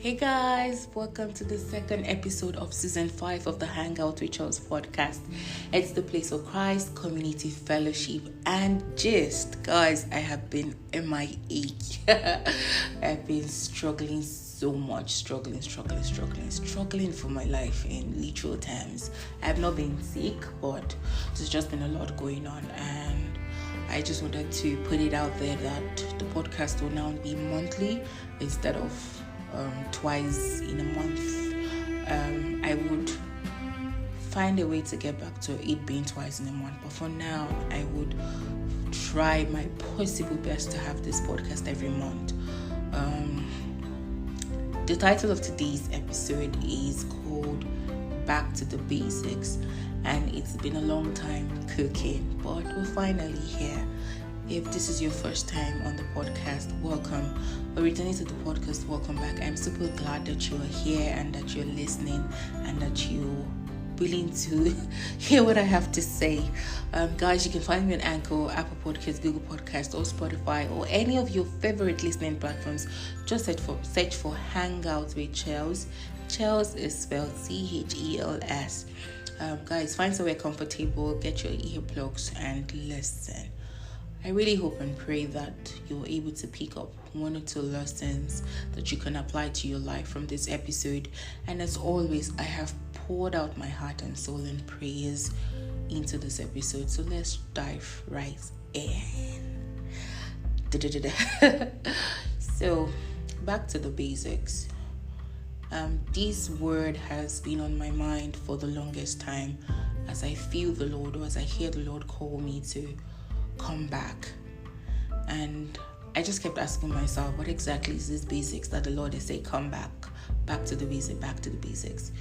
Hey guys, welcome to the second episode of season 5 of the Hangout with Charles podcast. It's the place of Christ, community, fellowship, and gist. Guys, I have been MIA. I've been struggling so much, struggling for my life in literal terms. I've not been sick, but there's just been a lot going on, and I just wanted to put it out there that the podcast will now be monthly instead of twice in a month. I would find a way to get back to it being twice in a month, but for now I would try my possible best to have this podcast every month. The title of today's episode is called Back to the Basics, and it's been a long time cooking, but we're finally here. If this is your first time on the podcast, welcome. Or returning to the podcast, welcome back. I'm super glad that you're here and that you're listening and that you're willing to hear what I have to say. Guys, you can find me on Anchor, Apple Podcasts, Google Podcasts, or Spotify, or any of your favorite listening platforms. Just search for Hangouts with Chels. Chels is spelled C-H-E-L-S. Guys, find somewhere comfortable, get your earplugs, and listen. I really hope and pray that you're able to pick up one or two lessons that you can apply to your life from this episode. And as always, I have poured out my heart and soul and prayers into this episode. So let's dive right in. So, back to the basics. This word has been on my mind for the longest time as I feel the Lord, or as I hear the Lord call me to come back. And I just kept asking myself, what exactly is this basics that the Lord is saying, come back to the basics.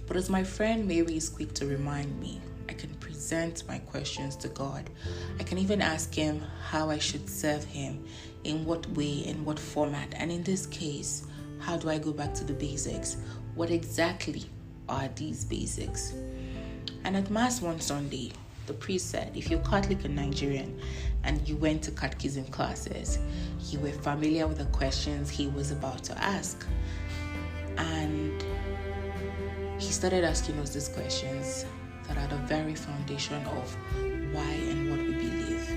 But as my friend Mary is quick to remind me, I can present my questions to God. I can even ask him how I should serve him, in what way, in what format. And in this case, how do I go back to the basics? What exactly are these basics? And at Mass one Sunday, the priest said, if you're Catholic and Nigerian and you went to catechism classes, you were familiar with the questions he was about to ask. And he started asking us these questions that are the very foundation of why and what we believe.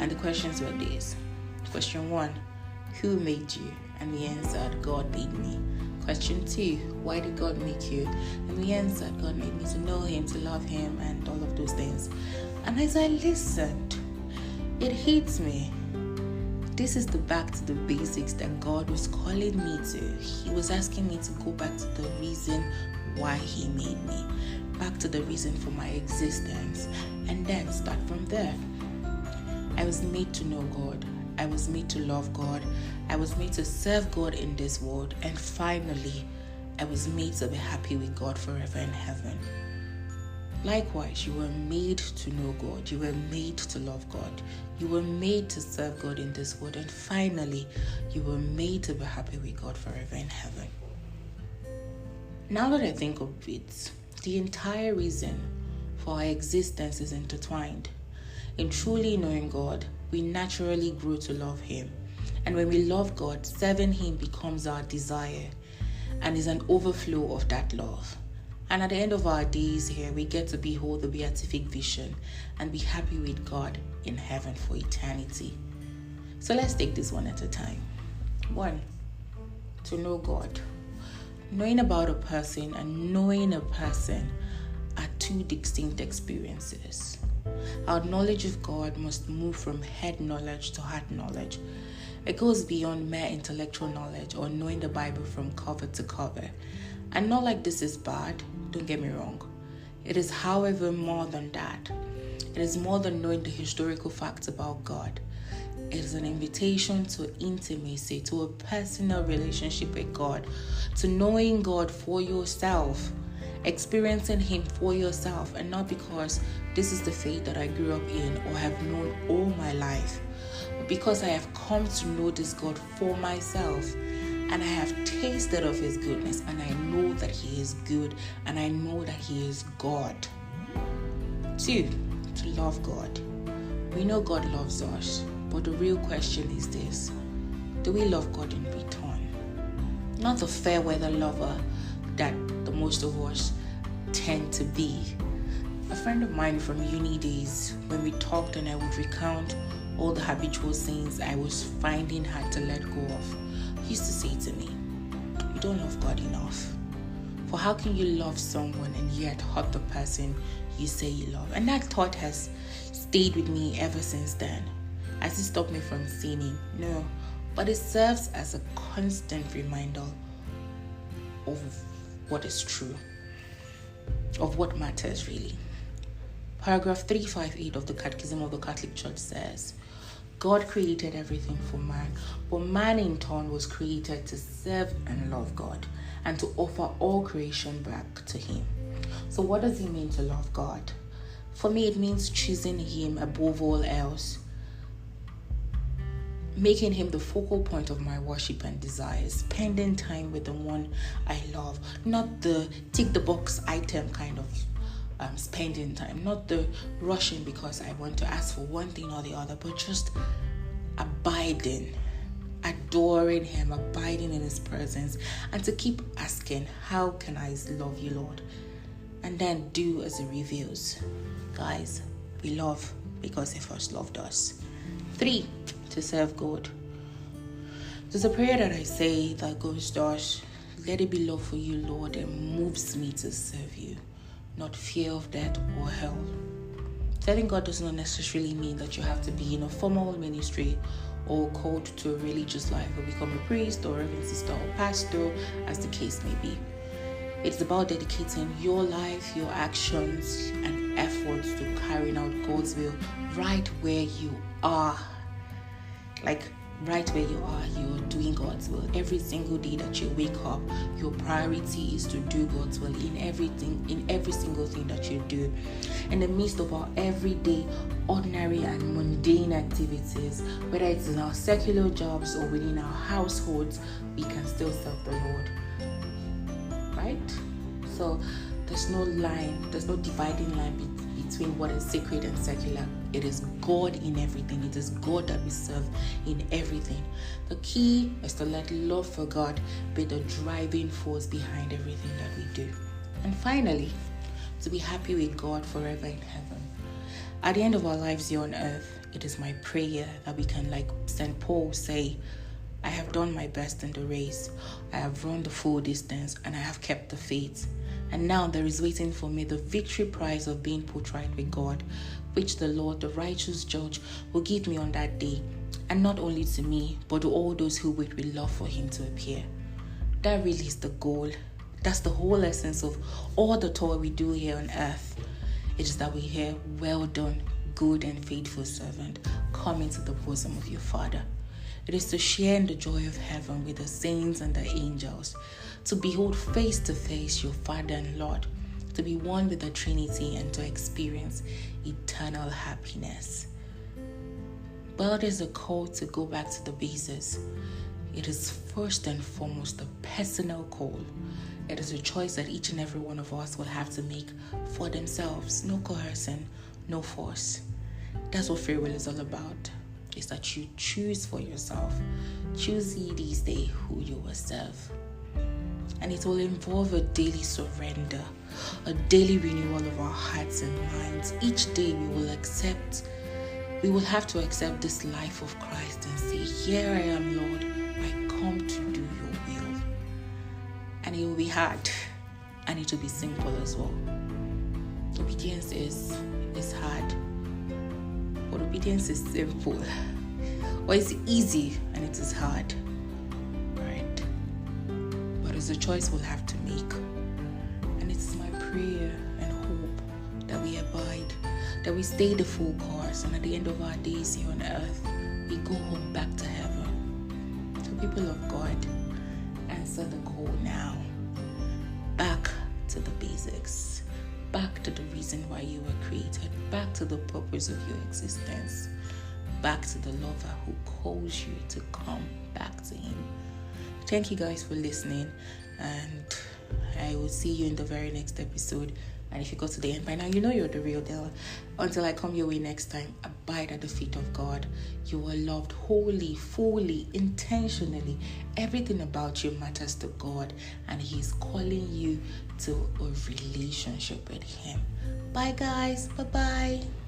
And the questions were these. Question 1, who made you? And we answered, God made me. Question 2, why did God make you? And we answered, God made me to know him, to love him, and all of those things. And as I listened, it hit me. This is the back to the basics that God was calling me to. He was asking me to go back to the reason why he made me, back to the reason for my existence, and then start from there. I was made to know God. I was made to love God. I was made to serve God in this world. And finally, I was made to be happy with God forever in heaven. Likewise, you were made to know God. You were made to love God. You were made to serve God in this world. And finally, you were made to be happy with God forever in heaven. Now that I think of it, the entire reason for our existence is intertwined. In truly knowing God, we naturally grow to love him. And when we love God, serving him becomes our desire and is an overflow of that love. And at the end of our days here, we get to behold the beatific vision and be happy with God in heaven for eternity. So let's take this one at a time. 1, to know God. Knowing about a person and knowing a person are two distinct experiences. Our knowledge of God must move from head knowledge to heart knowledge. It goes beyond mere intellectual knowledge or knowing the Bible from cover to cover. And not like this is bad, don't get me wrong. It is, however, more than that. It is more than knowing the historical facts about God. It is an invitation to intimacy, to a personal relationship with God, to knowing God for yourself, experiencing him for yourself, and not because this is the faith that I grew up in or have known all my life, but because I have come to know this God for myself, and I have tasted of his goodness, and I know that he is good, and I know that he is God. 2, to love God. We know God loves us, but the real question is this: do we love God in return? not the fair weather lover that the most of us tend to be. A friend of mine from uni days, when we talked and I would recount all the habitual sins I was finding hard to let go of, he used to say to me, "You don't love God enough. For how can you love someone and yet hurt the person you say you love?" And that thought has stayed with me ever since then. Has it stopped me from sinning? No. But it serves as a constant reminder of what is true, of what matters really. Paragraph 358 of the Catechism of the Catholic Church says, God created everything for man, but man in turn was created to serve and love God and to offer all creation back to Him. So what does it mean to love God? For me, it means choosing Him above all else, making Him the focal point of my worship and desires, spending time with the one I love, not the tick the box item kind of spending time, not the rushing because I want to ask for one thing or the other, but just abiding, adoring Him, abiding in His presence, and to keep asking, how can I love you, Lord? And then do as He reveals. Guys, we love because He first loved us. 3, to serve God. There's a prayer that I say that goes thus: let it be love for you, Lord, that moves me to serve you, not fear of death or hell. Serving God does not necessarily mean that you have to be in a formal ministry or called to a religious life or become a priest or reverend sister or pastor, as the case may be. It's about dedicating your life, your actions, and efforts to carrying out God's will right where you are. Like, right where you are, you're doing God's will. Every single day that you wake up, your priority is to do God's will in everything, in every single thing that you do. In the midst of our everyday, ordinary and mundane activities, whether it's in our secular jobs or within our households, we can still serve the Lord. Right? So there's no dividing line between what is sacred and secular. It is God in everything. It is God that we serve in everything. The key is to let love for God be the driving force behind everything that we do. And finally, to be happy with God forever in heaven. At the end of our lives here on earth, it is my prayer that we can, like St. Paul, say, I have done my best in the race. I have run the full distance and I have kept the faith. And now there is waiting for me the victory prize of being put right with God, which the Lord, the righteous judge, will give me on that day. And not only to me, but to all those who wait with love for Him to appear. That really is the goal. That's the whole essence of all the toil we do here on earth. It is that we hear, well done, good and faithful servant, come into the bosom of your Father. It is to share in the joy of heaven with the saints and the angels, to behold face to face your Father and Lord, to be one with the Trinity and to experience eternal happiness. But it is a call to go back to the basis. It is first and foremost a personal call. It is a choice that each and every one of us will have to make for themselves. No coercion, no force. That's what free will is all about. Is that you choose for yourself. Choose ye this day who you will serve. And it will involve a daily surrender, a daily renewal of our hearts and minds. Each day we will have to accept this life of Christ and say, here I am, Lord, I come to do your will. And it will be hard, and it will be simple as well. Obedience is hard, but obedience is simple. Or it's easy and it is hard, right? But it's a choice we'll have to make. And it's my prayer and hope that we abide, that we stay the full course, and at the end of our days here on earth, we go home back to heaven. So people of God, answer the call now. Back to the basics. Back to the reason why you were created. Back to the purpose of your existence. Back to the lover who calls you to come back to Him. Thank you guys for listening, and I will see you in the very next episode. And if you got to the end by now, you know you're the real deal. Until I come your way next time, abide at the feet of God. You are loved wholly, fully, intentionally. Everything about you matters to God, and He's calling you to a relationship with Him. Bye guys. Bye-bye.